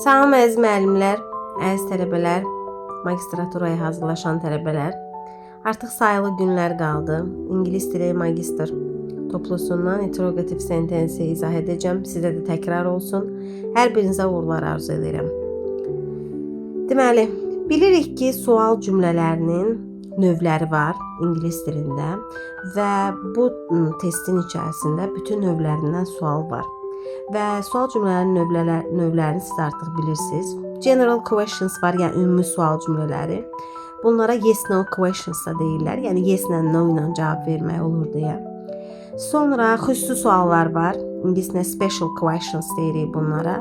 Salam əziz müəllimlər, əziz tələbələr, magistraturaya hazırlaşan tələbələr. Artıq sayılı günlər qaldı. İngilis dili magistr toplusundan interrogativ sentensi izah edəcəm. Sizə də təkrar olsun. Hər birinizə uğurlar arzu edirəm. Deməli, bilirik ki, sual cümlələrinin növləri var ingilis dilində və bu testin içərisində bütün növlərindən sual var. Və sual cümlələrinin növlərini siz artıq bilirsiniz. General questions var, yəni ümumi sual cümlələri. Bunlara yes no questions da deyirlər. Yəni yes ilə no ilə cavab vermək olur deyə. Sonra xüsusi suallar var. İngiliscə special questions deyirik bunlara.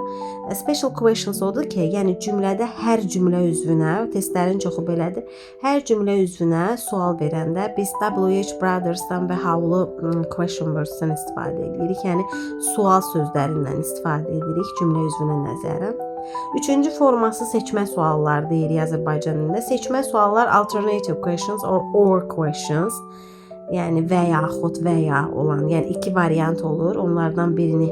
Special questions odur ki, yəni cümlədə hər cümlə üzvünə, testlərin çoxu belədir. Hər cümlə üzvünə sual verəndə biz W.H. Brothers'dan və Howell question words-dan istifadə edirik. Yəni sual sözlərindən istifadə edirik cümlə üzvünə nəzərən. Üçüncü forması seçmə suallar deyirik Azərbaycan dilində. Seçmə suallar alternative questions or questions. Yəni və yaxud və ya olan, yəni iki variant olur. Onlardan birini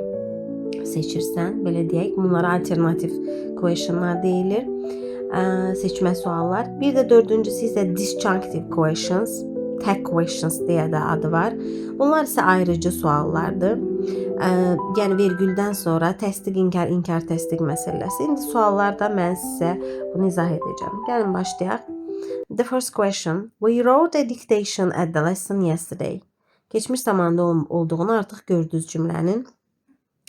seçirsən, belə deyək. Bunlara alternative questionlar deyilir. Seçmə suallar. Bir də dördüncüsü isə disjunctive questions, tag questions deyə də adı var. Bunlar isə ayrıcı suallardır. Yəni vergüldən sonra təsdiq, inkar, təsdiq məsələsi. İndi suallarda mən sizə bunu izah edəcəm. Gəlin başlayaq. The first question. We wrote a dictation at the lesson yesterday. Geçmiş zamanda olduğunu artıq gördünüz cümlənin.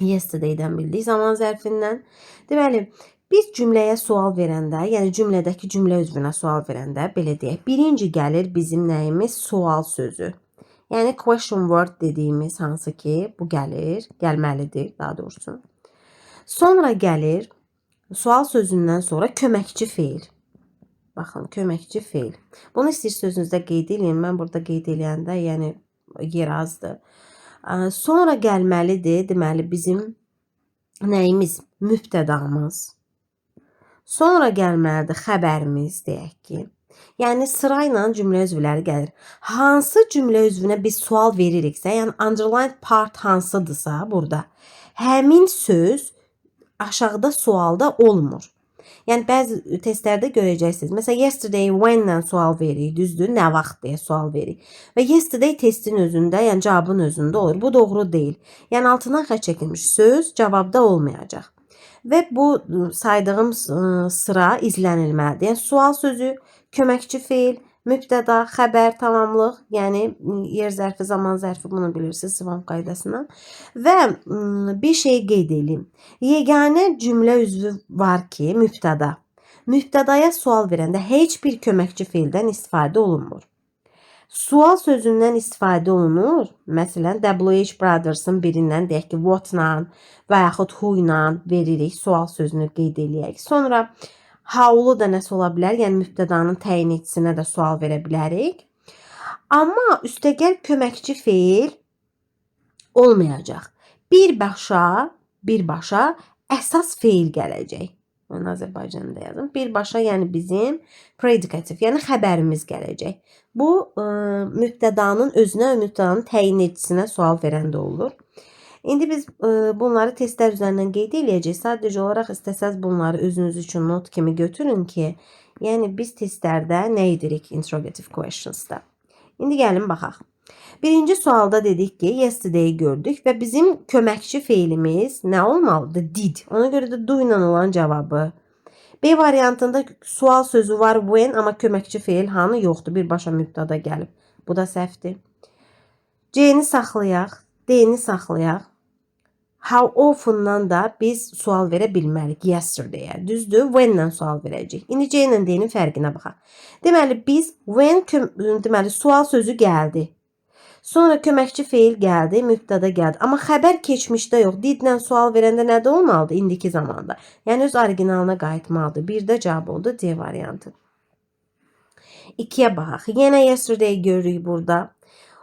Yesterday'dən bildik zaman zərfindən. Deməli, biz cümləyə sual verəndə, yəni cümlədəki cümlə üzvünə sual verəndə, belə deyək, birinci gəlir bizim nəyimiz? Sual sözü. Yəni question word dediyimiz hansı ki, bu gəlir, gəlməlidir daha doğrusu. Sonra gəlir sual sözündən sonra köməkçi feil. Baxın, köməkçi feil. Bunu istəyir sözünüzdə qeyd edin. Mən burada qeyd edəndə, yəni yer azdır. Sonra gəlməlidir, deməli bizim nəyimiz? Mübtədamız. Sonra gəlməlidir xəbərimiz, deyək ki. Yəni sırayla cümlə üzvləri gəlir. Hansı cümlə üzvünə biz sual veririksə, yəni underlined part hansıdırsa burada, həmin söz aşağıda sualda olmur. Yəni bəzi testlərdə görəcəksiniz. Məsələn, yesterday when-lə sual veririk, düzdür? Nə vaxt deyə sual veririk. Və yesterday testin özündə, yəni cavabın özündə olur. Bu doğru deyil. Yəni altından xətt çəkilmiş söz cavabda olmayacaq. Və bu saydığım sıra izlənilməlidir. Yəni sual sözü, köməkçi feil, mübtəda, xəbər, tamamlıq, yəni yer zərfi, zaman zərfi, bunu bilirsiniz sıvam qaydasından. Və bir şey qeyd edeyim. Yeganə cümlə üzvü var ki, mübtəda. Mübtədaya sual verəndə heç bir köməkçi feildən istifadə olunmur. Sual sözündən istifadə olunur. Məsələn, W.H. Brothers'ın birindən deyək ki, what-la və yaxud who-la veririk, sual sözünü qeyd eləyək. Sonra Howell da nəsə ola bilər, yəni mübtədanın təyin eticisinə də sual verə bilərik. Amma üstəgəl köməkçi feil olmayacaq. Birbaşa əsas feil gələcək. Mən Azərbaycanda yazım. Birbaşa, yəni bizim predicative, yəni xəbərimiz gələcək. Bu mübtədanın özünə və mübtədanın təyin eticisinə sual verəndə olur. İndi biz bunları testlər üzərindən qeyd edəcəyik. Sadəcə olaraq istəsəz bunları özünüz üçün not kimi götürün ki, yəni biz testlərdə nə edirik interrogative questions'da. İndi gəlin baxaq. Birinci sualda dedik ki, yesterday gördük və bizim köməkçi feilimiz nə olmalıdır? Did. Ona görə də do ilə olan cavabı. B variantında sual sözü var when, amma köməkçi feil hanı yoxdur. Birbaşa mübtəda gəlib. Bu da səhvdir. C-ni saxlayaq. D-ni saxlayaq. How often-dan da biz sual verə bilmərik yesterday-ə. Düzdür? When-lə sual verəcəyik. İndi C ilə D-nin fərqinə baxaq. Deməli, biz when, deməli, sual sözü gəldi. Sonra köməkçi feil gəldi, mübtəda gəldi. Amma xəbər keçmişdə yox. Did-lə sual verəndə nədə olmalıdır? İndiki zamanda. Yəni öz orijinalına qayıtmalıdır. Bir də cavab oldu C variantı. 2-yə baxaq. Yenə yesterday görürük burada.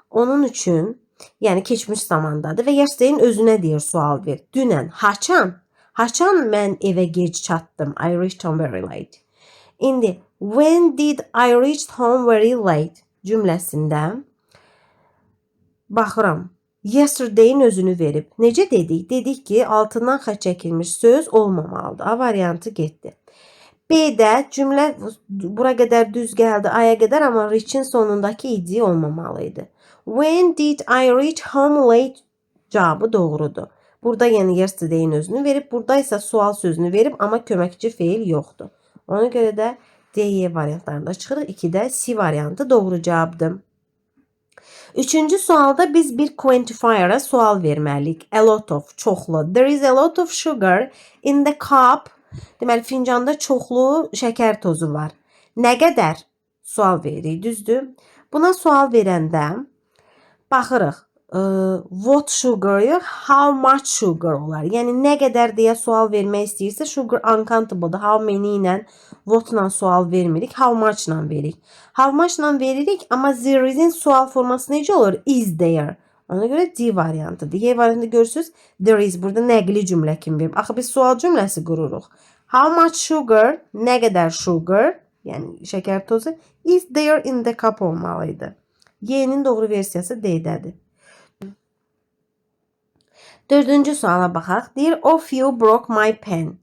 Onun üçün yəni keçmiş zamandadır və yesterday'in özünə deyir sual ver. Dünən, haçan? Haçan mən evə gec çatdım? I reached home very late. İndi, when did I reach home very late cümləsində baxıram. Yesterday'in özünü verib. Necə dedik? Dedik ki, altından xətt çəkilmiş söz olmamalıdır. A variantı getdi. B-də cümlə bura qədər düz gəldi, aya qədər, amma reach'in sonundakı id olmamalıydı. When did I reach home late cavabı doğrudur. Burada yəni yesterday'in özünü verib, burada isə sual sözünü verib, amma köməkçi feil yoxdur. Ona görə də D, E variantlarında çıxırıq. 2-də C variantı doğru cavabdır. Üçüncü sualda biz bir quantifier'a sual verməliyik. A lot of, çoxlu. There is a lot of sugar in the cup. Deməli, fincanda çoxlu şəkər tozu var. Nə qədər? Sual veririk, düzdür? Buna sual verəndə baxırıq. What sugar yox, how much sugar olar. Yəni, nə qədər deyə sual vermək istəyirsə, sugar uncountable-dır. How many ilə, what-la sual vermirik, how much-la veririk. How much-la veririk, amma there is-in sual forması necə olur? Is there. Ona görə D variantıdır. Y variantı görürsünüz, there is. Burada nəqli cümlə kimi verim. Axı, biz sual cümləsi qururuq. How much sugar, nə qədər sugar, yəni şəkər tozu, is there in the cup olmalıydı. Y-nin doğru versiyası D-dədir. Dördüncü suala baxaq. Dear of you broke my pen.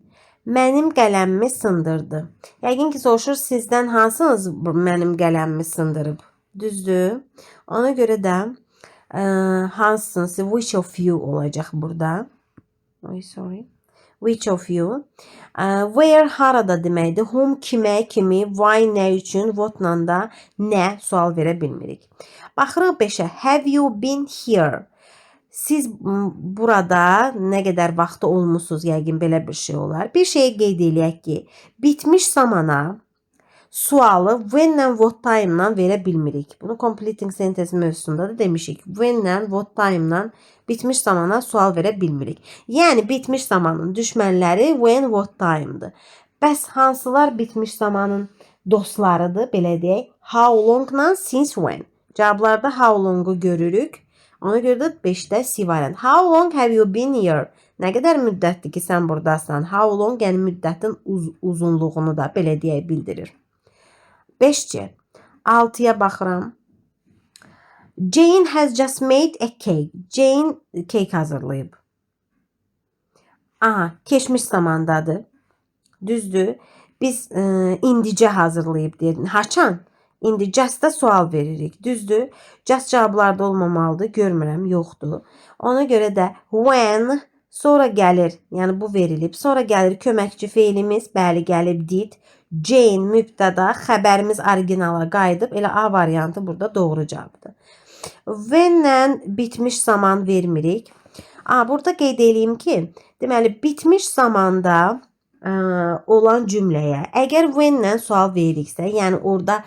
Mənim qələmimi sındırdı. Yəqin ki, soruşur, sizdən hansınız mənim qələmimi sındırıb? Düzdür. Ona görə də hansınız, which of you olacaq burada. Sorry. Which of you? Where, harada deməkdir. Whom, kimə, kimi, why, nə üçün, what-la da nə sual verə bilmirik. Baxırıq 5-ə. Have you been here? Siz burada nə qədər vaxtı olmusunuz, yəqin belə bir şey olar. Bir şeyi qeyd eləyək ki, bitmiş zamana sualı when-lə what time-la verə bilmirik. Bunu completing sentence mövzusunda da demişik. When-lə what time-la bitmiş zamana sual verə bilmirik. Yəni, bitmiş zamanın düşmənləri when, what time-dır. Bəs hansılar bitmiş zamanın dostlarıdır, belə deyək. How long-la since when. Cavablarda how long-u görürük. Ona görə də 5-də C variant. How long have you been here? Nə qədər müddətdir ki, sən buradasan? How long, yəni müddətin uzunluğunu da belə deyə bildirir. 5C. 6-ya baxıram. Jane has just made a cake. Jane cake hazırlayıb. Aha, keçmiş zamandadır. Düzdür. Biz indicə hazırlayıb deyirik. Haçan? İndi just-da sual veririk. Düzdür. Just cavablarda olmamalıdır. Görmürəm, yoxdur. Ona görə də when sonra gəlir, yəni bu verilib. Sonra gəlir köməkçi feilimiz, bəli gəlib did. Jane mübtəda, xəbərimiz originala qayıdıb. Elə A variantı burada doğru cavabdır. When-lə bitmiş zaman vermirik. Burada qeyd edeyim ki, deməli bitmiş zamanda olan cümləyə əgər when-lə sual veririksə, yəni orada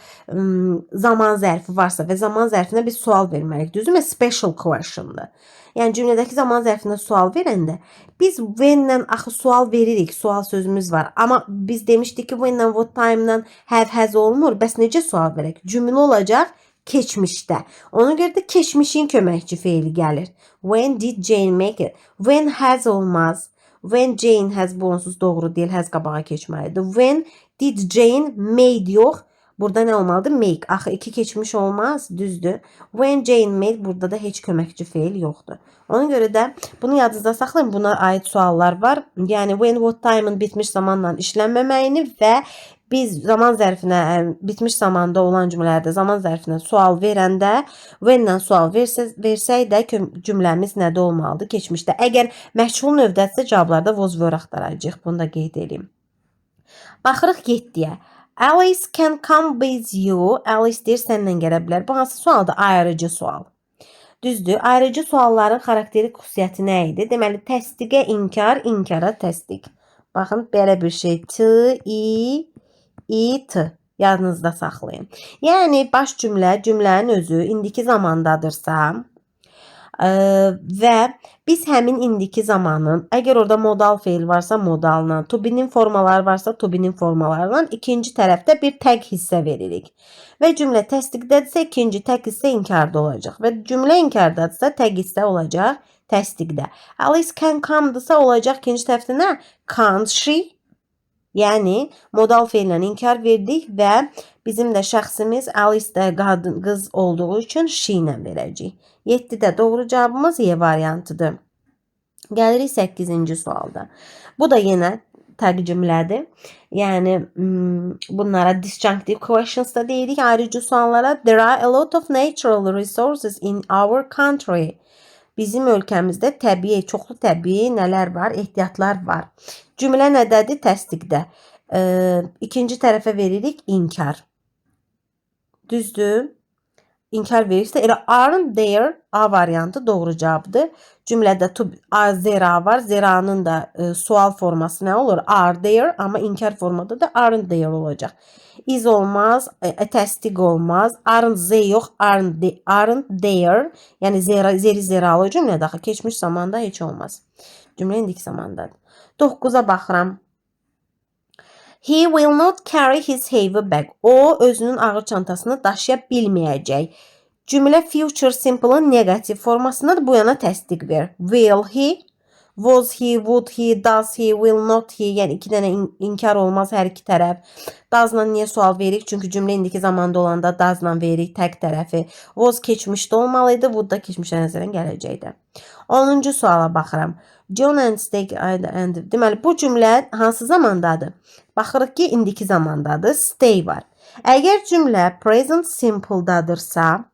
zaman zərfi varsa və zaman zərfinə biz sual verməliyik. Düzdürmü? Special question'dır. Yəni cümlədəki zaman zərfinə sual verəndə biz when-lə axı sual veririk, sual sözümüz var. Amma biz demişdik ki, when-lə what time-lə have, has olmur. Bəs necə sual verək? Cümlə olacaq keçmişdə. Ona görə də keçmişin köməkçi feili gəlir. When did Jane make it? When has olmaz. When Jane has bu onsuz doğru deyil, has qabağa keçməlidir. When did Jane made yox. Burada nə olmalıdır? Make. Axı 2 keçmiş olmaz, düzdür. When Jane made, burada da heç köməkçi feil yoxdur. Ona görə də bunu yadınızda saxlayın. Buna aid suallar var. Yəni when, what time-ın bitmiş zamanla işlənməməyini və biz zaman zərfinə, bitmiş zamanda olan cümlələrdə zaman zərfinə sual verəndə when-lə sual versək də cümləmiz nədə olmalıdır? Keçmişdə. Əgər məşğul növdədirsə cavablarda was were axtaracağıq. Bunu da qeyd edeyim. Baxırıq 7-yə. Alice can come with you. Alice deyir, səndən gələ bilər. Bu hansı sualdır? Ayırıcı sual. Düzdür. Ayırıcı sualların xarakteri xüsusiyyəti nə idi? Deməli, təsdiqə inkar, inkara təsdiq. Baxın, belə bir şey. T. Yadınızda saxlayın. Yəni, baş cümlə, cümlənin özü indiki zamandadırsa və biz həmin indiki zamanın, əgər orada modal feil varsa modalla, to be-nin formaları varsa to be-nin formalarla ikinci tərəfdə bir tag hissə veririk. Və cümlə təsdiqdədirsə ikinci tag hissə inkarda olacaq. Və cümlə inkardadırsa tag hissə olacaq təsdiqdə. Alice can come-dırsa olacaq ikinci tərəfdə nə? Can't she? Yəni, modal feillə inkar verdik və bizim də şəxsimiz Alice də qız olduğu üçün she ilə verəcəyik. 7-də doğru cavabımız Y variantıdır. Gəlirik 8-ci sualda. Bu da yenə tərcümədir. Yəni bunlara disjunctive questions da deyirik ayrıcı suallara. There are a lot of natural resources in our country. Bizim ölkəmizdə təbii, çoxlu təbii nələr var? Ehtiyatlar var. Cümlə nədədir? Təsdiqdə. İkinci tərəfə veririk inkar. Düzdür? İnkar verirsə elə aren't there A variantı doğru cavabdır. Cümlədə there var. There'nın da sual forması nə olur? Are there, amma inkar formada da aren't there olacaq. Is olmaz, təsdiq olmaz. Aren't they yox, aren't there. Yəni zeri zeralı cümlədə axı keçmiş zamanda heç olmaz. Cümlə indiki zamandadır. 9-a baxıram. He will not carry his heavy bag. O özünün ağır çantasını daşıya bilməyəcək. Cümlə future simple-ın negativ formasındadır. Bu yana təsdiq ver. Will he, was he, would he, does he, will not he. Yəni iki dənə inkar olmaz hər iki tərəf. Does-la niyə sual veririk? Çünki cümlə indiki zamanda olanda does-la veririk tək tərəfi. Was keçmişdə olmalıydı, would da keçmişə nəzərən gələcəkdir. 10-cu suala baxıram. John and Stay and deməli bu cümlə hansı zamandadır? Baxırıq ki, indiki zamandadır. Stay var. Əgər cümlə present simple-dadırsa,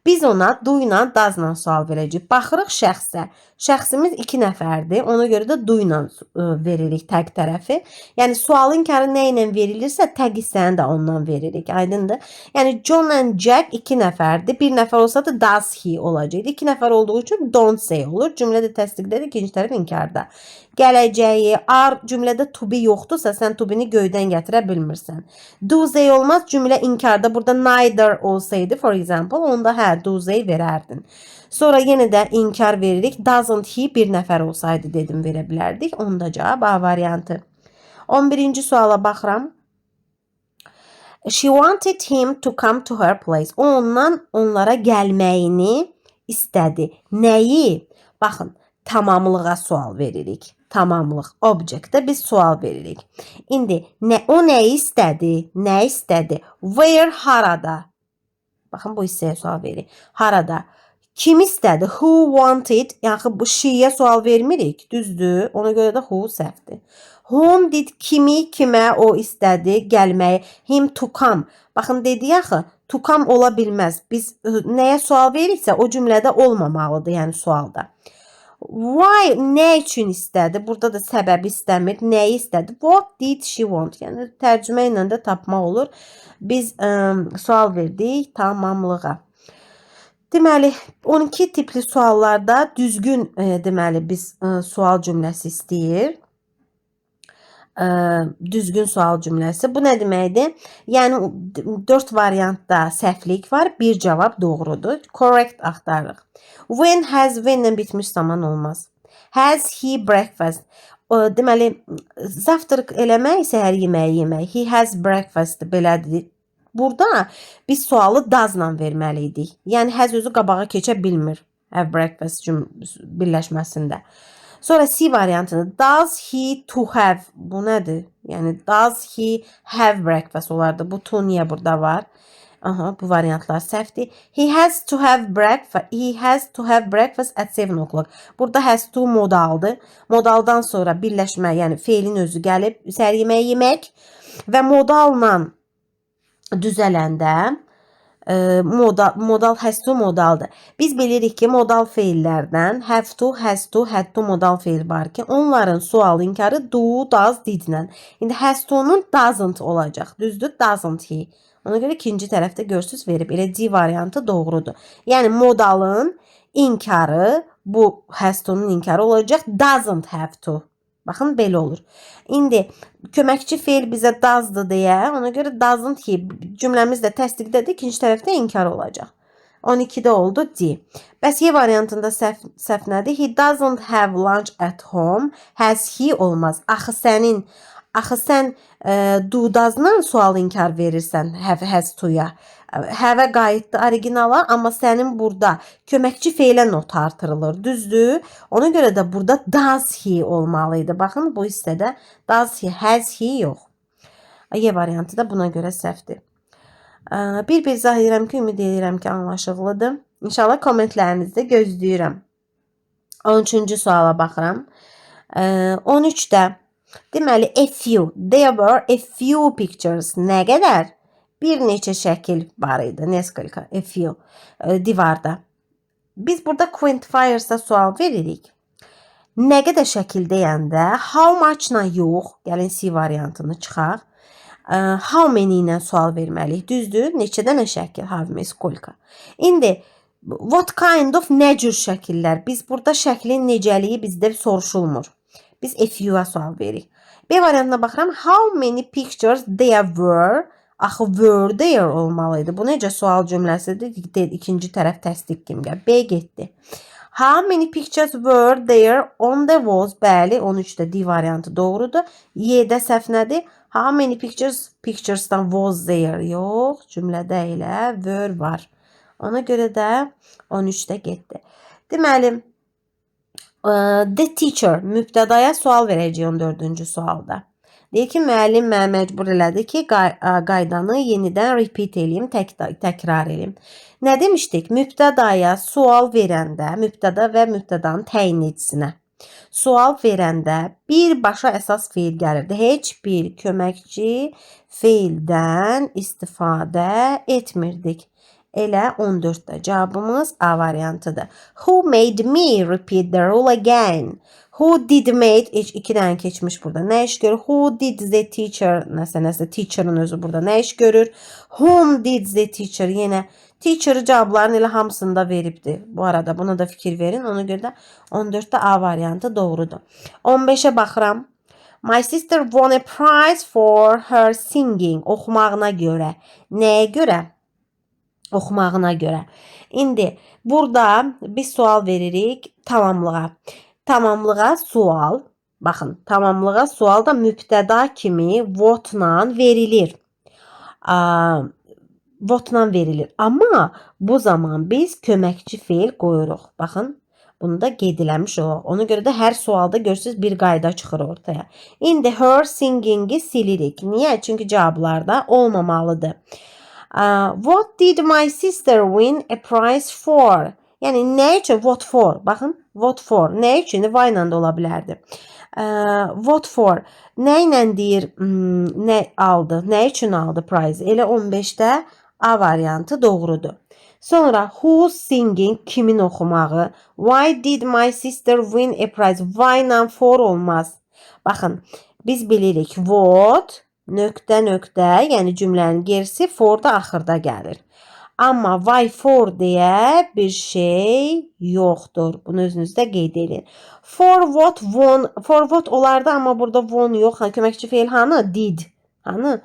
biz ona do ilə, does ilə sual verəcəyik. Baxırıq şəxsə. Şəxsimiz 2 nəfərdir. Ona görə də do ilə veririk tək tərəfi. Yəni sualın inkarı nə ilə verilirsə, tək hissəni də ondan veririk. Aydındır? Yəni John and Jack 2 nəfərdir. 1 nəfər olsa da does he olacaqdı. 2 nəfər olduğu üçün don't say olur. Cümlədə təsdiqdədir, ikinci tərəf inkarda. Gələcəyi, are cümlədə to be yoxdursa, sən to be-ni göydən gətirə bilmirsən. Do say olmaz, cümlə inkarda. Burada neither olsaydı, for example, onda hə, do say verərdin. Sonra yenə də inkar veririk. Doesn't he bir nəfər olsaydı dedim verə bilərdik. Onda cavab A variantı. 11-ci suala baxıram. She wanted him to come to her place. O ondan onlara gəlməyini istədi. Nəyi? Baxın, tamamlığa sual veririk. Tamamlıq, objectdə biz sual veririk. İndi o nəyi istədi? Nə istədi? Where, harada? Baxın, bu hissəyə sual veririk. Harada? Kim istədi? Who wanted? Yəni bu she-yə sual vermirik. Düzdür? Ona görə də who səhvdir. Whom did kimi, kimə o istədi gəlməyi? Him to come. Baxın, dedik axı, to come ola bilməz. Biz nəyə sual veriksə, o cümlədə olmamalıdır, yəni sualda. Why, nə üçün istədi? Burada da səbəbi istəmir. Nəyi istədi? What did she want? Yəni tərcümə ilə də tapmaq olur. Biz sual verdik tamamlığa. Deməli, 12 tipli suallarda düzgün deməli biz sual cümləsi istəyir. Düzgün sual cümləsi. Bu nə deməkdir? Yəni 4 variantda səhvlik var. Bir cavab doğrudur. Correct axtarırıq. When, has, when-lə bitmiş zaman olmaz. Has he breakfast? Deməli, zavtraq eləmək, səhər yeməyi yemək. He has breakfast belədir. Burada biz sualı does-la verməliydik. Yəni has özü qabağa keçə bilmir. Have breakfast birləşməsində. Sonra C variantında does he to have, bu nədir? Yəni does he have breakfast olardı. Bu to niyə burada var? Aha, bu variantlar səhvdir. He has to have breakfast at 7 o'clock. Burada has to modaldır. Modaldan sonra birləşmə, yəni feilin özü gəlib səhər yeməyi yemək və modalla düzələndə modal has to modaldır. Biz bilirik ki, modal feillərdən have to, has to, had to modal feil var ki, onların sual inkarı do, does, did-lə. İndi has to-nun doesn't olacaq. Düzdür? Doesn't he. Ona görə ikinci tərəfdə görsüz verib. Elə C variantı doğrudur. Yəni modalın inkarı, bu has to-nun inkarı olacaq. Doesn't have to. Baxın, belə olur. İndi köməkçi feil bizə does-dır deyə, ona görə doesn't he cümləmiz də təsdiqdədir, ikinci tərəfdə inkar olacaq. 12-də oldu D. Bəs Y variantında səhv nədir? He doesn't have lunch at home. Has he olmaz. Axı sən do-does-la sual inkar verirsən has to-ya. Have-ə qayıtdı originala, amma sənin burada köməkçi feilə not artırılır. Düzdür? Ona görə də burada does he olmalıydı. Baxın, bu hissədə does he, has he yox. Y variantı da buna görə səhvdir. Bir izah edirəm ki, ümid edirəm ki, anlaşıqlıdır. İnşallah kommentlərinizi gözləyirəm. 13-cü suala baxıram. 13-də deməli a few, there were a few pictures. Nə qədər? Bir neçə şəkil var idi. Nесколько, a few divarda. Biz burada quantifiers'a sual veririk. Nə qədər şəkil deyəndə how much-la yox, gəlin C variantını çıxaq. How many ilə sual verməliyik. Düzdür? Neçə dənə şəkil? How many, сколько. İndi what kind of, nə cür şəkillər? Biz burada şəklin necəliyi bizdə soruşulmur. Biz a few-a sual veririk. B variantına baxıram. How many pictures there were? Axı were there olmalıydı. Bu necə sual cümləsidir? İkinci tərəf təsdiq kimi gəlir. B getdi. How many pictures were there on the walls? Bəli, 13-də D variantı doğrudur. Y-də səhv nədir? How many pictures'dan was there? Yox, cümlədə elə were var. Ona görə də 13-də getdi. Deməli, the teacher mübtədaya sual verəcək 14-cü sualda. Deyir ki, müəllim mənə məcbur elədi ki, qaydanı yenidən repeat eləyim, təkrar eləyim. Nə demişdik? Mübtədaya sual verəndə, mübtəda və mübtədanın təyin edicinə sual verəndə birbaşa əsas feil gəlirdi. Heç bir köməkçi feildən istifadə etmirdik. Elə 14-də cavabımız A variantıdır. Who made me repeat the rule again? Who did made, iki dənə keçmiş burada. Nə iş görür? Who did the teacher? Nəsə, teacher'ın özü burada nə iş görür? Whom did the teacher? Yenə teacher'ı cavabların elə hamısında veribdir. Bu arada buna da fikir verin. Ona görə də 14-də A variantı doğrudur. 15-ə baxıram. My sister won a prize for her singing. Oxumağına görə. Nəyə görə? Oxumağına görə. İndi burada biz sual veririk tamamlığa. Tamamlığa sual, baxın, tamamlığa sual da mübtəda kimi what-la verilir. What-la verilir. Amma bu zaman biz köməkçi feil qoyuruq. Baxın, bunu da qeyd eləmiş olaq. Ona görə də hər sualda görürsünüz bir qayda çıxır ortaya. İndi her singing-i silirik. Niyə? Çünki cavablarda olmamalıdır. What did my sister win a prize for? Yəni nə üçün what for? Baxın, what for. Nə üçün? Why ilə də ola bilərdi. What for. Nə ilə deyir, nə aldı? Nə üçün aldı prize? Elə 15-də A variantı doğrudur. Sonra who's singing, kimin oxumağı? Why did my sister win a prize? Why ilə for olmaz. Baxın, biz bilirik what nöqtə, yəni cümlənin gerisi for da axırda gəlir. Amma why for deyə bir şey yoxdur. Bunu özünüzdə qeyd edin. For what won, for what olardı, amma burada won yox. Köməkçi feil hanı? Did. Hanı?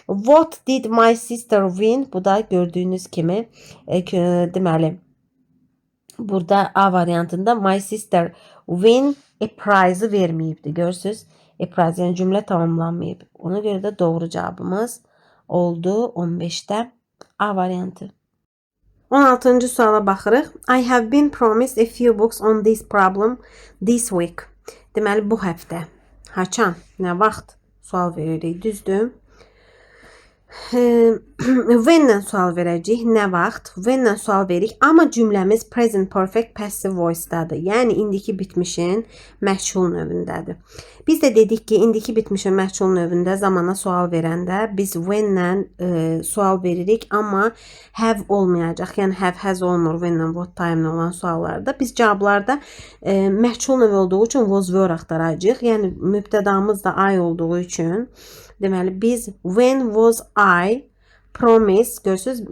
What did my sister win? Bu da gördüyünüz kimi deməli burada A variantında my sister win a prize verməyibdi. Görürsünüz? A prize, yəni cümlə tamamlanmayıb. Ona görə də doğru cavabımız oldu 15-də A variantı. 16-cı suala baxırıq. I have been promised a few books on this problem this week. Deməli, bu həftə. Haçan? Nə vaxt? Sual veririk. Düzdür? When-lə sual verəcəyik. Nə vaxt? When-lə sual veririk. Amma cümləmiz present perfect passive voice-dadır. Yəni, indiki bitmişin məchul növündədir. Biz də dedik ki, indiki bitmişin məchul növündə zamana sual verəndə biz when-lə sual veririk. Amma have olmayacaq. Yəni, have, has olmur when-lə, what time-lə olan suallarda. Biz cavablarda məchul növ olduğu üçün was, were axtaracaq. Yəni, mübtədamız da I olduğu üçün deməli, biz when was I promise, görürsünüz,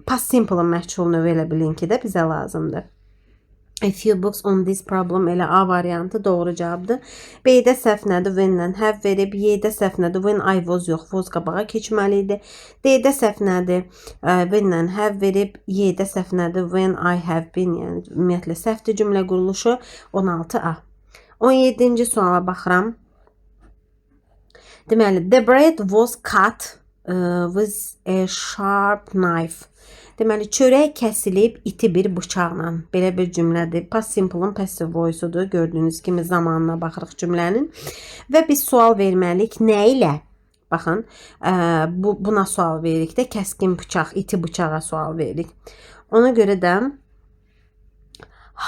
past simple-ın məchul növü elə bilin ki də bizə lazımdır. A few books on this problem elə A variantı doğru cavabdır. B-də səhv nədir? When-lə have verib. Y-də səhv nədir? When I was yox. Was qabağa keçməlidir. D-də səhv nədir? When-lə have verib. Y-də səhv nədir? When I have been. Yəni, ümumiyyətlə, səhvdir cümlə quruluşu 16A. 17-ci suala baxıram. Deməli, the bread was cut with a sharp knife. Deməli, çörək kəsilib iti bir bıçaqla. Belə bir cümlədir. Past simple-ın passive voice-udur. Gördüyünüz kimi zamanına baxırıq cümlənin. Və biz sual verməliyik nə ilə? Baxın, buna sual veririk də, kəskin bıçaq, iti bıçağa sual veririk. Ona görə də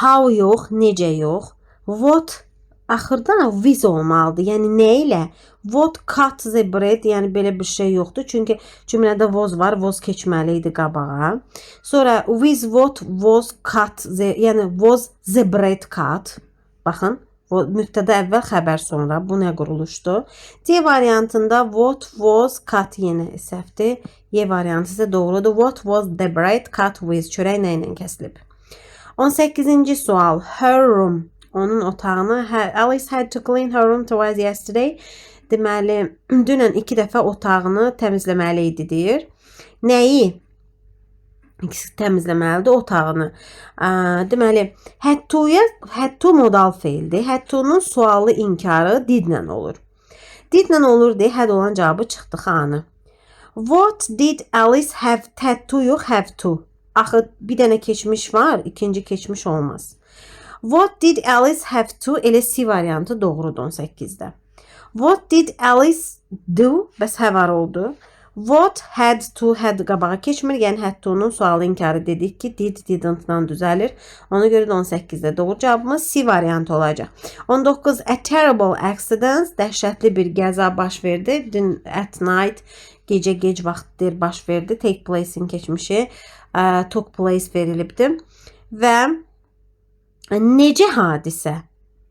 how yox, necə yox. What axırda with olmalıdır. Yəni nə ilə? What cut the bread, yəni belə bir şey yoxdur. Çünki cümlədə was var, was keçməli idi qabağa. Sonra with what was cut the, yəni was the bread cut. Baxın, mübtəda əvvəl, xəbər sonra. Bu nə quruluşdur? C variantında what was cut yenə səhvdir. Y variantı isə doğrudur. What was the bread cut with? Çörək nə ilə kəsilib? 18-ci sual. Her room. Onun otağını. Alice had to clean her room twice yesterday. Deməli, dünən 2 dəfə otağını təmizləməli idi deyir. Nəyi? Təmizləməlidir otağını. Deməli, had to modal feildir. Had to'nun sualı inkarı didlə olur. Didlə olur deyə had olan cavabı çıxdı xanı. What did Alice have to yox have to. Axı bir dənə keçmiş var, ikinci keçmiş olmaz. What did Alice have to? Elə C variantı doğrudur 18-də. What did Alice do? Bəs have oldu. What had to had qabağa keçmir. Yəni had to'nun sualı inkarı dedik ki, did, didn't-dan düzəlir. Ona görə də 18-də doğru cavabımız C variantı olacaq. 19. A terrible accident. Dəhşətli bir qəza baş verdi. Dün at night, gec vaxtdır baş verdi. Take place'in keçmişi took place verilibdir. Və necə hadisə?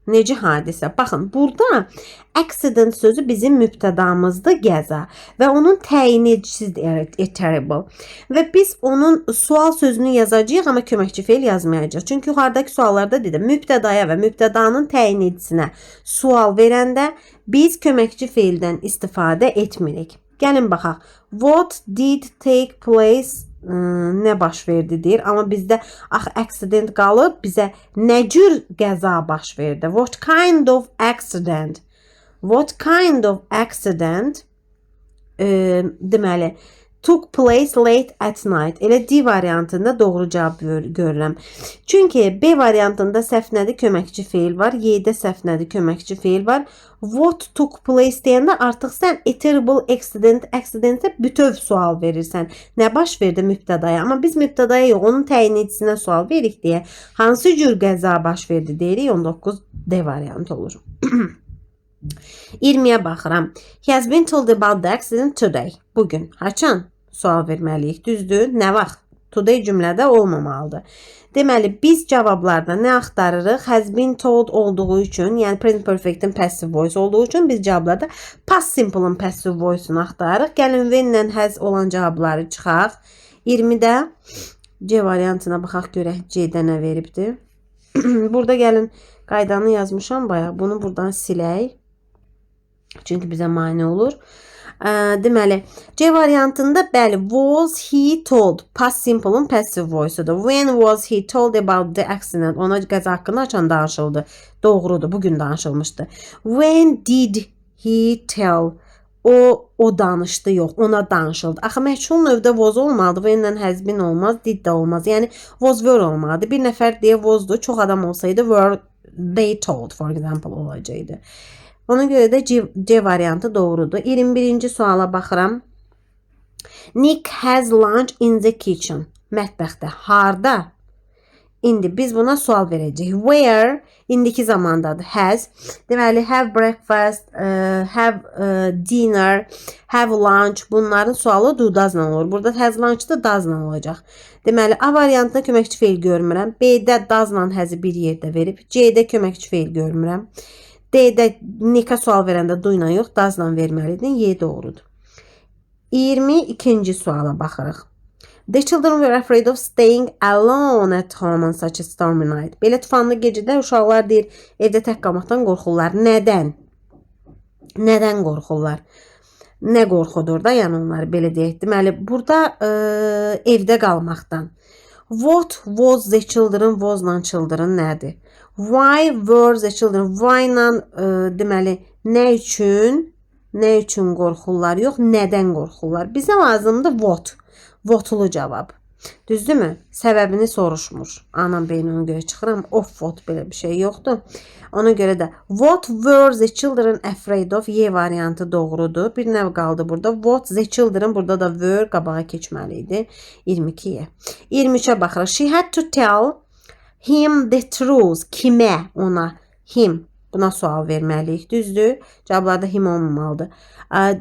Necə hadisə? Baxın, burada accident sözü bizim mübtədamızdır, qəza. Və onun təyin edicisidir, terrible. Və biz onun sual sözünü yazacağıq, amma köməkçi feil yazmayacaq. Çünki yuxarıdakı suallarda dedim, mübtədaya və mübtədanın təyin edicinə sual verəndə biz köməkçi feildən istifadə etmirik. Gəlin baxaq. What did take place? Nə baş verdi deyir. Amma bizdə accident qalıb, bizə nə cür qəza baş verdi? What kind of accident? What kind of accident? Deməli, took place late at night. Elə D variantında doğru cavab görürəm. Çünki B variantında səhv nədir? Köməkçi feil var. Y-də səhv nədir? Köməkçi feil var. What took place deyəndə artıq sən a terrible accident-ə bütöv sual verirsən. Nə baş verdi mübtədaya? Amma biz mübtədaya yox, onun təyin edicinə sual veririk deyə hansı cür qəza baş verdi deyirik. 19 D variantı olur. 20'ye baxıram. He has been told about the accident today. Bugün. Haçan? Sual verməliyik. Düzdür? Nə vaxt? Today cümlədə olmamalıdır. Deməli, biz cavablarda nə axtarırıq? Has been told olduğu üçün, yəni present perfect'in passive voice olduğu üçün biz cavablarda past simple'ın passive voice'unu axtarırıq. Gəlin when-lə has olan cavabları çıxaq. 20'də C variantına baxaq görək C-də nə veribdir. Burada gəlin qaydanı yazmışam bayaq. Bunu buradan silək. Çünki bizə mane olur. Deməli, C variantında bəli, was he told past simple'ın passive voice'udur. When was he told about the accident? Ona qəza haqqında açan danışıldı. Doğrudur, bugün danışılmışdı. When did he tell? O danışdı, yox, ona danışıldı. Axı məchul növdə was olmalıdır. When-lə has been olmaz, did də olmaz. Yəni was were olmalıdır. Bir nəfər deyə was'dur. Çox adam olsaydı were they told, for example, olacaqdı. Ona görə də C variantı doğrudur. 21-ci suala baxıram. Nick has lunch in the kitchen. Mətbəxdə. Harda? İndi biz buna sual verəcəyik. Where? İndiki zamandadır. Has. Deməli, have breakfast, have dinner, have lunch. Bunların sualı do-doesn't olur. Burada has lunch da doesn't olacaq. Deməli, A variantında köməkçi feil görmürəm. B-də doesn't has-i bir yerdə verib. C-də köməkçi feil görmürəm. D-də Nick'a sual verəndə do ilə yox, doesn't verməliydin. Y doğrudur. 22-ci suala baxırıq. The children were afraid of staying alone at home on such a stormy night. Belə tufanlı gecədə uşaqlar deyir, evdə tək qalmaqdan qorxurlar. Nədən? Nədən qorxurlar? Nə qorxudur da, yəni onları belə deyək. Deməli, burada evdə qalmaqdan. What was the children? Was-la children nədir? Why were the children? Why-la deməli, nə üçün? Nə üçün qorxurlar? Yox, nədən qorxurlar? Bizə lazımdır what. Votulu cavab. Düzdürmü? Səbəbini soruşmur. Anam beynini göyə çıxıram. Of, what, belə bir şey yoxdur. Ona görə də what were the children afraid of? Y variantı doğrudur. Bir növ qaldı burada. What the children, burada da were qabağa keçməli idi. 22-yə. 23-ə baxırıq. She had to tell him the truth. Kimə? Ona. Him. Buna sual verməliyik. Düzdür? Cavablarda him olmamalıdır.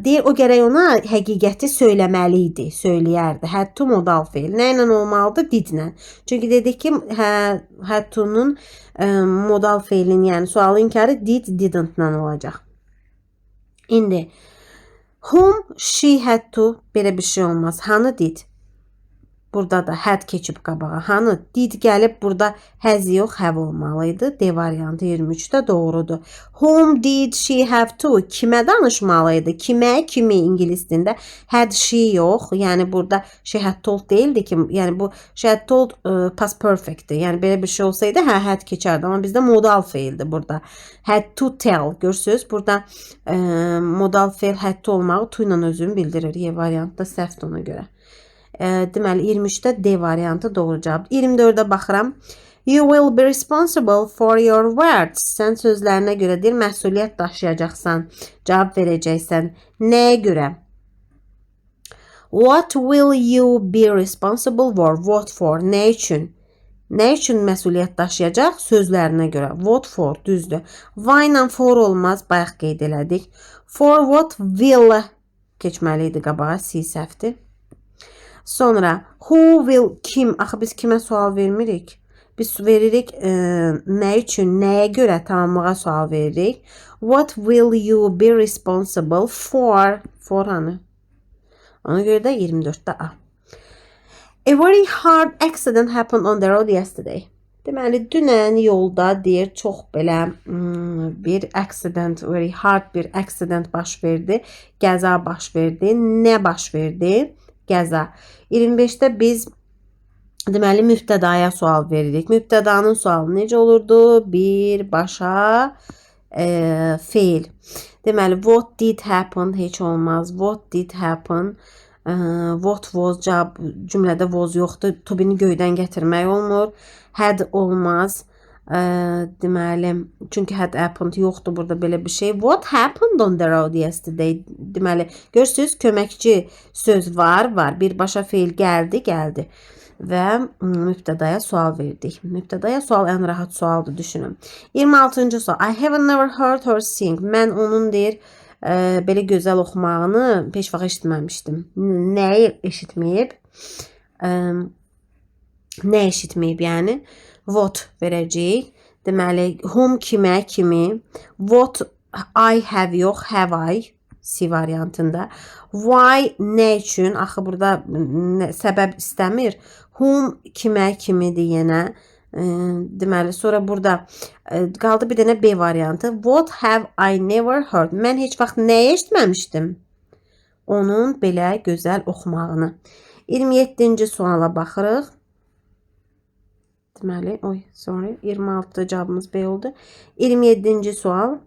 Deyir, o gərək ona həqiqəti söyləməli idi, söyləyərdi. Had to modal feil. Nə ilə olmalıdır? Did-lə. Çünki dedik ki, had to-nun modal feilin, yəni sual inkarı did, didn't-la olacaq. İndi whom she had to, belə bir şey olmaz. Hanı did? Burada da had keçib qabağa. Hanı did gəlib burada has yox, have olmalıydı. D variantı 23-də doğrudur. Whom did she have to? Kimə danışmalıydı? Kimə, kimi ingilis dilində. Had she yox. Yəni burada she had told deyildi ki, yəni bu she had told past perfectdir. Yəni belə bir şey olsaydı had keçərdi. Amma bizdə modal feildir burada. Had to tell. Görürsünüz? Burada modal feil had to olmağı to ilə özünü bildirir. Y variantda səhvdir ona görə. Deməli 23-də D variantı doğru cavab. 24-də baxıram. You will be responsible for your words. Sən sözlərinə görə deyir, məsuliyyət daşıyacaqsan, cavab verəcəksən. Nəyə görə? What will you be responsible for? What for? Nə üçün? Nə üçün məsuliyyət daşıyacaq? Sözlərinə görə. What for? Düzdür. Why ilə for olmaz. Bayaq qeyd elədik. For what will keçməli idi qabağa. C səhvdir. Sonra who will, kim? Axı biz kimə sual vermirik? Biz veririk nə üçün, nəyə görə tamamlığa sual veririk. What will you be responsible for? For hanı? Ona görə də 24-də A. A very hard accident happened on the road yesterday. Deməli, dünən yolda deyir, çox belə bir accident, very hard bir accident baş verdi. Qəza baş verdi. Nə baş verdi? Qəza. 25-də biz deməli mübtədaya sual veririk. Mübtədanın sualı necə olurdu? Birbaşa feil. Deməli what did happen heç olmaz. What did happen? What was cümlədə was yoxdur. To be-ni göydən gətirmək olmur. Had olmaz. Deməli çünki had happened yoxdur burada belə bir şey. What happened on the road yesterday? Deməli görürsüz köməkçi söz var. Birbaşa feil gəldi və mübtədaya sual verdik. Mübtədaya sual ən rahat sualdır, düşünün. 26-cı sual. I have never heard her sing. Mən onun deyir belə gözəl oxumağını heç vaxt eşitməmişdim. Nəyi eşitməyib? Nə eşitməyib yəni? What verəcəyik. Deməli, whom kimə, kimi. What I have yox, have I. C variantında. Why, nə üçün? Axı burada səbəb istəmir. Whom kimə, kimidir yenə. Deməli, sonra burada qaldı bir dənə B variantı. What have I never heard? Mən heç vaxt nəyə eşitməmişdim? Onun belə gözəl oxumağını. 27-ci suala baxırıq. Deməli, 26 cavabımız B oldu. 27-ci sual.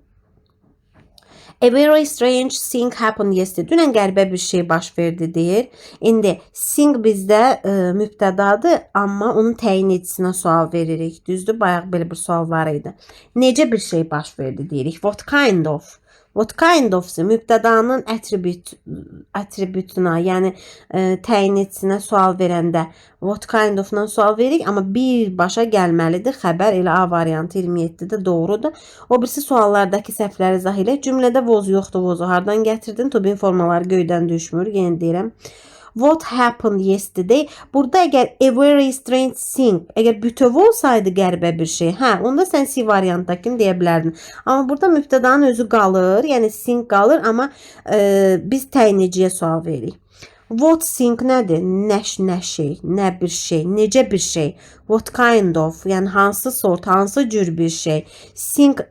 A very strange thing happened yesterday. Dünən qəribə bir şey baş verdi deyir. İndi sing bizdə mübtədadır, amma onun təyin edicinə sual veririk. Düzdür? Bayaq belə bir sual var idi. Necə bir şey baş verdi deyirik. What kind of? What kind of-sı mübtədanın atributuna, yəni təyin edicinə sual verəndə what kind of-dan sual veririk, amma birbaşa gəlməlidir. Xəbər elə A variantı 27-də doğrudur. O birisi suallardakı səhvləri izah elə. Cümlədə was yoxdur, was-u hardan gətirdin? To be formaları göydən düşmür. Yenə deyirəm. What happened yesterday? Burada əgər a very strange thing, əgər bütöv olsaydı qəribə bir şey, onda sən C variantdakini deyə bilərdin. Amma burada mübtədanın özü qalır, yəni thing qalır, amma biz təyiniciyə sual veririk. What thing nədir? Nə şey, nə bir şey, necə bir şey. What kind of, yəni hansı sort, hansı cür bir şey. Thing,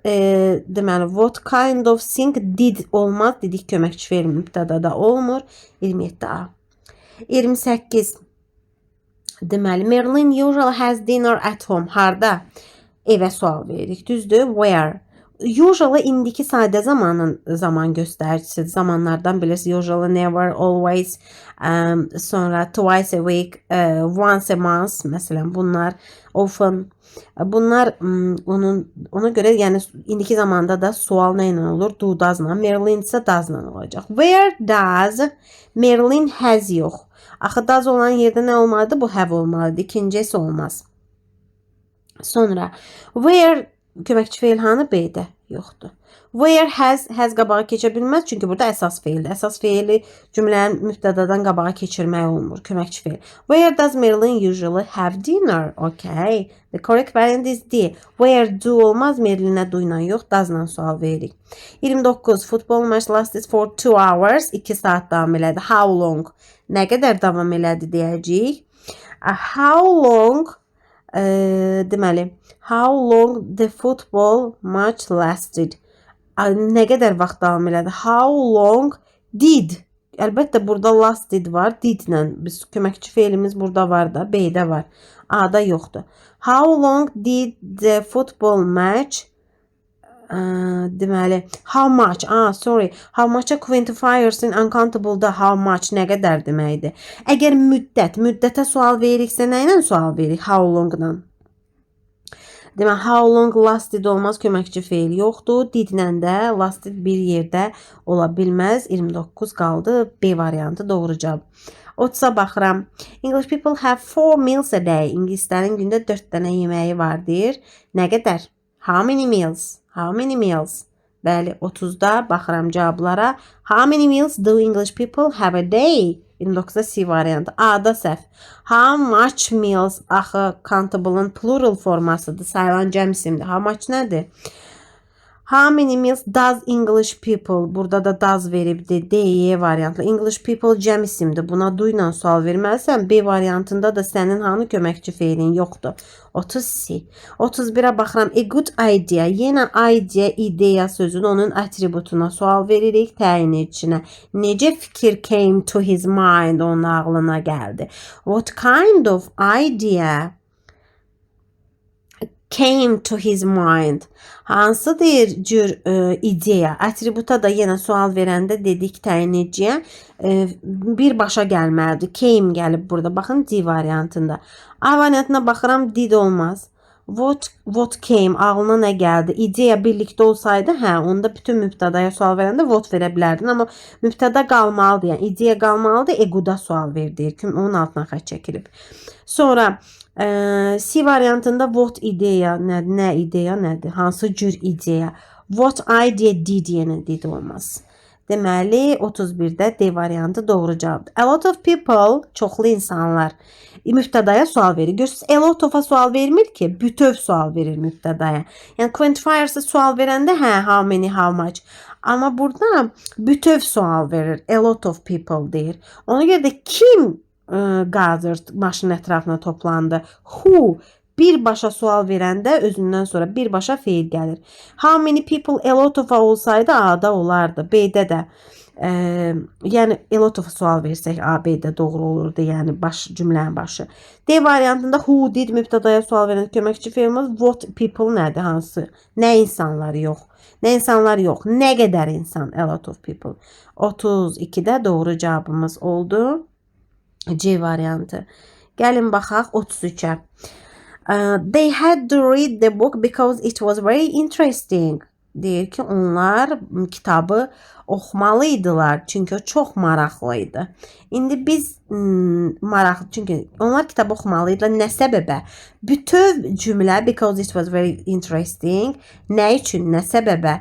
deməli, what kind of thing did olmaz, dedik köməkçi feil mübtədada olmur. 27A. 28. Deməli, Merlin usually has dinner at home. Harda? Evə sual veririk. Düzdür? Where? Usually indiki sadə zaman göstəricisi zamanlardan bilirsiniz. Usually, never, always, sonra twice a week, once a month məsələn bunlar often. Bunlar ona görə yəni indiki zamanda da sual nə ilə olur? Do, does'la. Marilyn isə does'la olacaq. Where does Marilyn has yox. Axı does olan yerdə nə olmalıdır? Bu have olmalıdır. İkincisi olmaz. Sonra where köməkçi feil hanı? B-də yoxdur. Where has qabağa keçə bilməz çünki burada əsas feildir. Əsas feili cümlənin mübtədadan qabağa keçirmək olmur. Köməkçi feil. Where does Marilyn usually have dinner? Okay. The correct variant is D. Where do olmaz. Marilynə do ilə yox, does'la sual veririk. 29. Football match lasted for 2 hours. 2 saat davam elədi. How long? Nə qədər davam elədi deyəcəyik. How long deməli, how long the football match lasted? Nə qədər vaxt davam elədi? How long did? Əlbəttə burada lasted var. Did-lə biz köməkçi feilimiz burada var da, B-də var. A-da yoxdur. How long did the football match? Deməli, how much? Sorry. How much-a quantifiers in uncountable-da how much nə qədər deməkdir? Əgər müddətə sual veriksə nə ilə sual veririk? How long-la. Demək, how long lasted olmaz, köməkçi feil yoxdur. Did-lə də lasted bir yerdə ola bilməz. 29 qaldı. B variantı doğru cavab. 30-a baxıram. English people have 4 meals a day. İngilislərin gündə 4 dənə yeməyi vardır. Nə qədər? How many meals? How many meals? Bəli, 30-da baxıram cavablara. How many meals do English people have a day? 29-da C variantı. A-da səhv. How much meals? Axı, countable-ın plural formasıdır. Sayılan cəmsimdir. How much nədir? How many meals does English people? Burada da does veribdir. D variantlı. English people cəm isimdir. Buna do ilə sual verməlisən. B variantında da sənin hanı köməkçi feilin yoxdur. 30C. 31-ə baxıram. A good idea. Yenə idea, ideya sözünün onun atributuna sual veririk. Təyin edicine. Necə fikir came to his mind? Onun ağlına gəldi. What kind of idea came to his mind? Hansı deyir cür ideya? Atributa da yenə sual verəndə dedik təyin ediciyə birbaşa gəlməlidir. Came gəlib burada. Baxın D variantında. A variantına baxıram, did olmaz. What came? Ağlına nə gəldi? İdeya birlikdə olsaydı, onda bütün mübtədaya sual verəndə what verə bilərdin. Amma mübtəda qalmalıdır. Yəni ideya qalmalıdır. Eguda sual verdik. Onun altına xətt çəkilib. Sonra C variantında what ideya nədir? Nə ideya nədir? Hansı cür ideya? What idea did yenə did olmaz. Deməli 31-də D variantı doğru cavabdır. A lot of people, çoxlu insanlar mübtədaya sual verir. Görürsünüz, a lot of-a sual vermir ki, bütöv sual verir mübtədaya. Yəni quantifiers'a sual verəndə how many, how much. Amma burada bütöv sual verir. A lot of people deyir. Ona görə də kim gathered maşının ətrafına toplandı? Who? Birbaşa sual verəndə özündən sonra birbaşa feil gəlir. How many people a lot of-a olsaydı A-da olardı. B-də də yəni a lot of sual versək A, B-də doğru olurdu. Yəni cümlənin başı. D variantında who did mübtədaya sual verən köməkçi feilimiz what people nədir? Hansı? Nə insanlar yox. Nə insanlar yox. Nə qədər insan? A lot of people. 32-də doğru cavabımız oldu. C variantı. Gəlin baxaq 33-ə. They had to read the book because it was very interesting. Deyir ki, onlar kitabı oxumalıydılar çünki o çox maraqlıydı. İndi biz çünki onlar kitabı oxumalıydılar. Nə səbəbə? Bütöv cümlə because it was very interesting. Nə üçün? Nə səbəbə?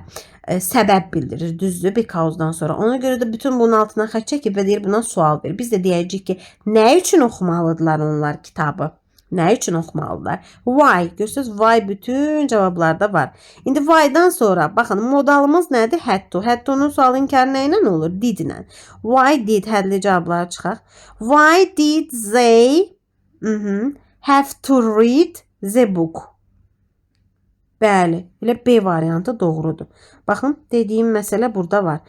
Səbəb bildirir. Düzdür? Because-dan sonra. Ona görə də bütün bunun altına xətt çəkib və deyir buna sual verir. Biz də deyəcəyik ki, nə üçün oxumalıdılar onlar kitabı? Nə üçün oxumalılar? Why. Görürsünüz, why bütün cavablarda var. İndi why-dan sonra baxın, modalımız nədir? Had to. Had to-nun sual inkar nə ilə olur? Did-ilə. Why did hədli cavablara çıxaq. Why did they have to read the book? Bəli, elə B variantı doğrudur. Baxın, dediyim məsələ burada var.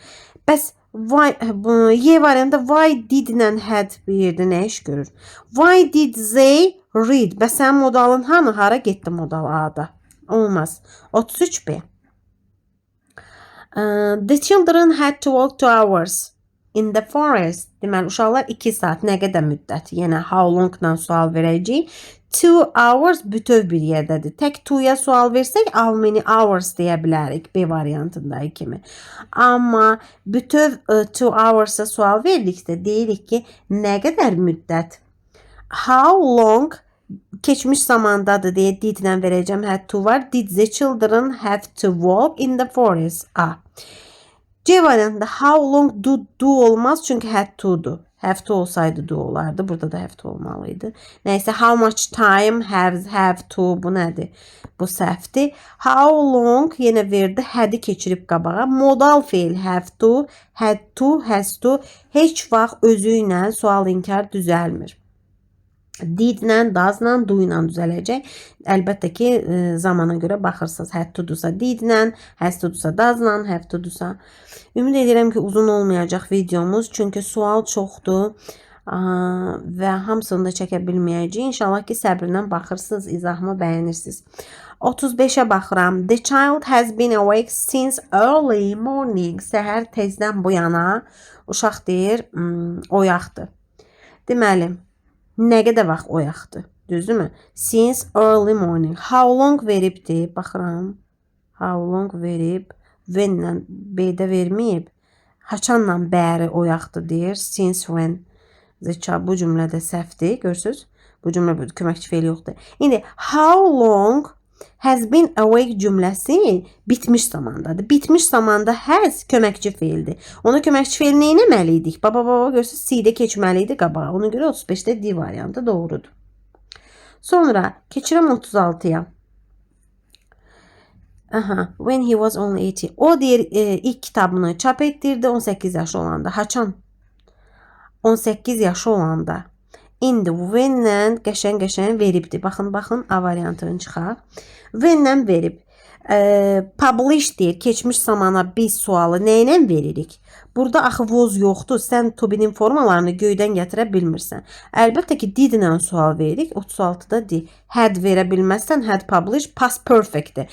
Bəs Y variantında why did-lə had bir yerdə nə iş görür? Why did they read? Bəs sənin modalın hanı? Hara getdi modal A-da? Olmaz. 33B. The children had to walk 2 hours in the forest. Deməli, uşaqlar 2 saat nə qədər müddət? Yəni, how long-dan sual verəcəyik. 2 hours bütöv bir yerdədir. Tək 2-ya sual versək, how many hours deyə bilərik B variantındakı kimi. Amma bütöv 2 hours-a sual verdikdə deyirik ki, nə qədər müddət? How long keçmiş zamandadır deyə did-lə verəcəm. Had to var. Did the children have to walk in the forest? A. C variantında how long do olmaz çünki had to'dur. Have to olsaydı do olardı. Burada da have to olmalıydı. Neyse, how much time have to, bu nədir? Bu səhvdir. How long yenə verdi. Had'i keçirib qabağa. Modal feil have to, had to, has to heç vaxt özü ilə sual inkar düzəlmir. Did-lə, does-lə, do-ilə düzələcək. Əlbəttə ki, zamana görə baxırsınız. Had to-dursa did-lə, has to-dursa does-lə, have to-dursa. Ümid edirəm ki, uzun olmayacaq videomuz. Çünki sual çoxdur və hamısını da çəkə bilməyəcəyik. İnşallah ki, səbirlə baxırsınız, izahımı bəyənirsiniz. 35-ə baxıram. The child has been awake since early morning. Səhər tezdən bu yana uşaq deyir, oyaqdır. Deməli, nə qədər vaxt oyaqdır? Düzdürmü? Since early morning. How long veribdir? Baxıram. How long verib. When-lə B-də verməyib. Haçanla bəri oyaqdır deyir. Since when. Bu cümlədə səhvdir. Görürsünüz? Bu cümlə köməkçi feil yoxdur. İndi how long has been awake cümləsi bitmiş zamandadır. Bitmiş zamanda has köməkçi feildir. Ona köməkçi feil nə etməliydik? Baba görürsünüz, C-də keçməliydi qabağa. Ona görə 35-də D variantı doğrudur. Sonra keçirəm 36-ya. When he was only 18. O deyir, ilk kitabını çap etdirdi 18 yaşı olanda. Haçan? 18 yaşı olanda. İndi when-lə qəşəng veribdir. Baxın, A variantını çıxaq. When-lə verib. Publish deyir, keçmiş zamana biz sualı nə ilə veririk? Burada axı was yoxdur. Sən to be-nin formalarını göydən gətirə bilmirsən. Əlbəttə ki, did-lə sual veririk. 36-da D. Had verə bilməzsən, had published, past perfect-dir.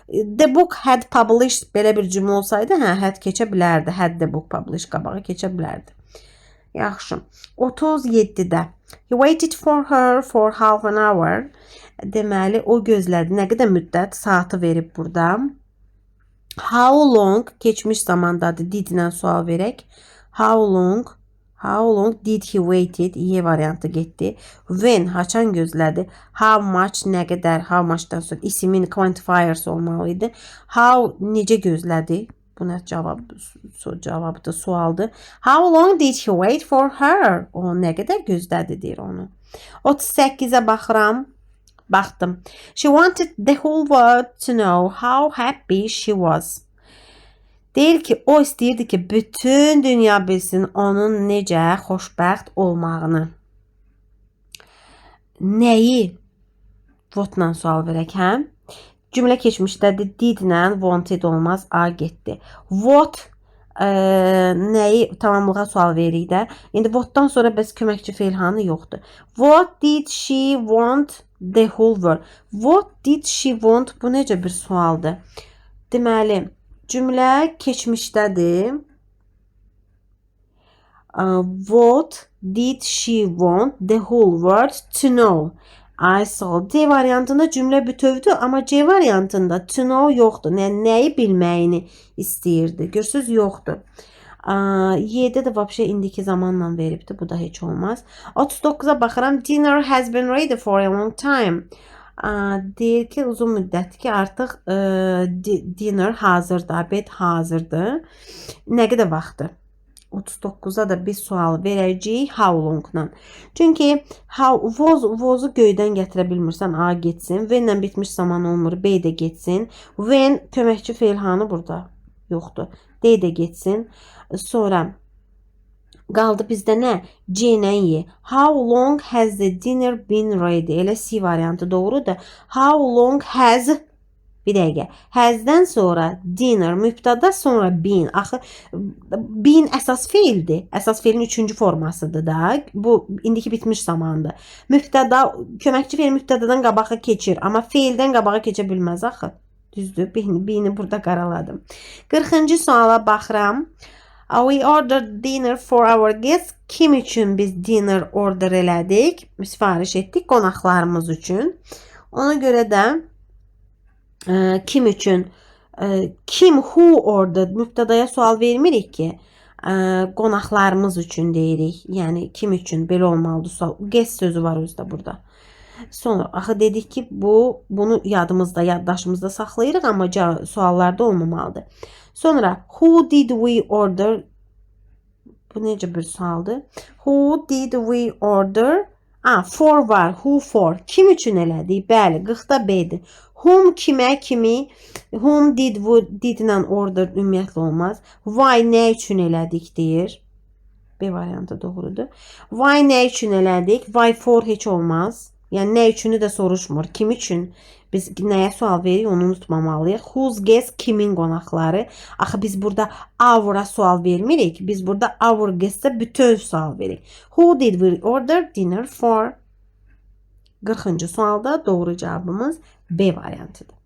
The book had published belə bir cümlə olsaydı, had keçə bilərdi. Had the book published qabağa keçə bilərdi. Yaxşı. 37-də. He waited for her for half an hour. Deməli, o gözlədi. Nə qədər müddət? Saatı verib burada. How long keçmiş zamandadır. Did-lə sual verək. How long did he waited? Y variantı getdi. When haçan gözlədi. How much nə qədər? How much'dan sonra isimin quantifiers olmalıydı. How necə gözlədi? Bu nə cavabdır, sualdır. How long did he wait for her? O nə qədər gözlədi deyir onu. 38-ə baxıram. Baxdım. She wanted the whole world to know how happy she was. Deyir ki, o istəyirdi ki, bütün dünya bilsin onun necə xoşbəxt olmağını. Nəyi? What-la sual verək, Cümlə keçmişdədir. Did-lə wanted olmaz. A getdi. What nəyi tamamlığa sual veririk də. İndi what-dan sonra bəs köməkçi feil hanı yoxdur. What did she want the whole world? What did she want? Bu necə bir sualdır? Deməli, cümlə keçmişdədir. What did she want the whole world to know? I saw. D variantında cümlə bütövdür, amma C variantında to know yoxdur. Nəyi bilməyini istəyirdi. Görürsünüz, yoxdur. Y-də də vəbşə indiki zamanla veribdir. Bu da heç olmaz. 39-a baxıram. Dinner has been ready for a long time. Deyir ki, uzun müddətdir ki, artıq dinner hazırdır. Abed hazırdır. Nə qədər vaxtdır? 39-a da bir sual verəcəyik how long-la. Çünki was-u göydən gətirə bilmirsən, A getsin. When-lə bitmiş zaman olmur, B də getsin. When köməkçi feil hanı burada? Yoxdur. D də getsin. Sonra qaldı bizdə nə? C-lə Y. How long has the dinner been ready? Elə C variantı doğrudur. How long has... Bir dəqiqə. Has-dən sonra dinner mübtada, sonra been. Axı been əsas feildir. Əsas feilin 3-cü formasıdır da. Bu indiki bitmiş zamandır. Mübtada, köməkçi feil mübtadadan qabağa keçir, amma feildən qabağa keçə bilməz axı. Düzdür. Birini burada qaraladım. 40-cı suala baxıram. We ordered dinner for our guests. Kim üçün biz dinner order elədik? Sifariş etdik qonaqlarımız üçün. Ona görə də kim üçün kim who ordered mübtədaya sual vermirik ki, qonaqlarımız üçün deyirik. Yəni kim üçün belə olmalıdır sual. Guest sözü var özdə burada. Sonra axı dedik ki, bunu yadımızda, yaddaşımızda saxlayırıq, amma suallarda olmamalıdır. Sonra who did we order? Bu necə bir sualdır? Who did we order? For var. Who for? Kim üçün elədik? Bəli, 40-da B-dir. Whom kimə, kimi? Whom did ilə order ümumiyyətlə olmaz. Why nə üçün elədik deyir. B variantı doğrudur. Why nə üçün elədik? Why for heç olmaz. Yəni nə üçünü də soruşmur. Kim üçün? Biz nəyə sual veririk onu unutmamalıyıq. Whose guest kimin qonaqları? Axı biz burada our'a sual vermirik. Biz burada our guest'ə bütün sual veririk. Who did we order dinner for? 40-cı sualda doğru cavabımız B variantıdır.